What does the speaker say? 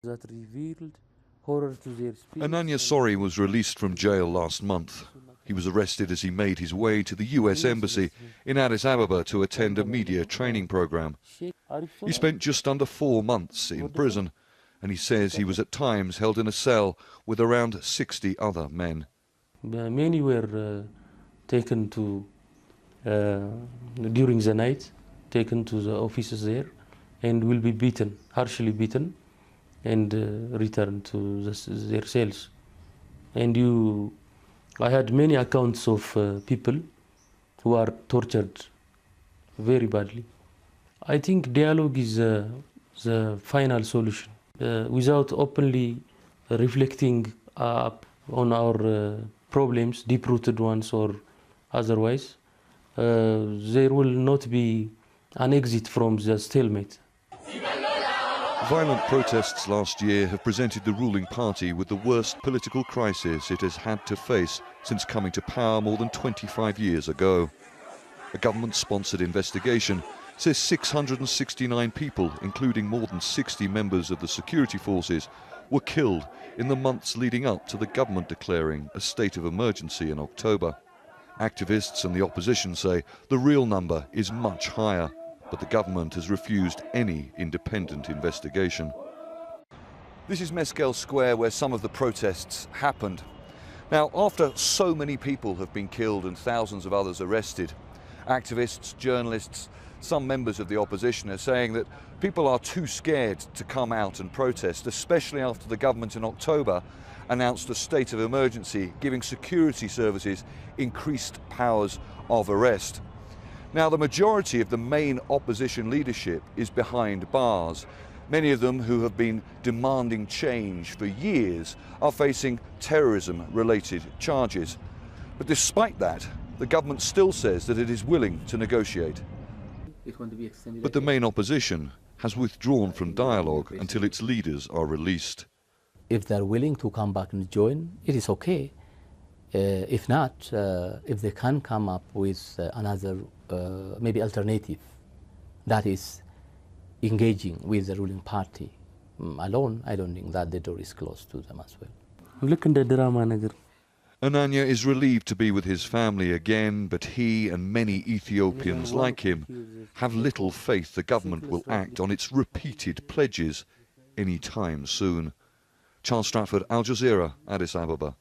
that revealed horror to their spirit. Ananya Sori was released from jail last month. He was arrested as he made his way to the US Embassy in Addis Ababa to attend a media training program. He spent just under 4 months in prison, and he says he was at times held in a cell with around 60 other men. Many were taken to, during the night, taken to the offices there, and will be beaten, harshly beaten, and returned to their cells. And I had many accounts of people who are tortured very badly. I think dialogue is the final solution. Without openly reflecting on our problems, deep-rooted ones or otherwise, there will not be an exit from the stalemate. Violent protests last year have presented the ruling party with the worst political crisis it has had to face since coming to power more than 25 years ago. A government-sponsored investigation says 669 people, including more than 60 members of the security forces, were killed in the months leading up to the government declaring a state of emergency in October. Activists and the opposition say the real number is much higher, but the government has refused any independent investigation. This is Meskel Square, where some of the protests happened. Now, after so many people have been killed and thousands of others arrested, activists, journalists, some members of the opposition are saying that people are too scared to come out and protest, especially after the government in October announced a state of emergency, giving security services increased powers of arrest. Now, the majority of the main opposition leadership is behind bars. Many of them, who have been demanding change for years, are facing terrorism-related charges. But despite that, the government still says that it is willing to negotiate. But the main opposition has withdrawn from dialogue until its leaders are released. If they're willing to come back and join, it is okay. If not, if they can come up with another maybe alternative, that is engaging with the ruling party alone, I don't think that the door is closed to them as well. Look in the drama. Ananya is relieved to be with his family again, but he and many Ethiopians like him have little faith the government will act on its repeated pledges any time soon. Charles Stratford, Al Jazeera, Addis Ababa.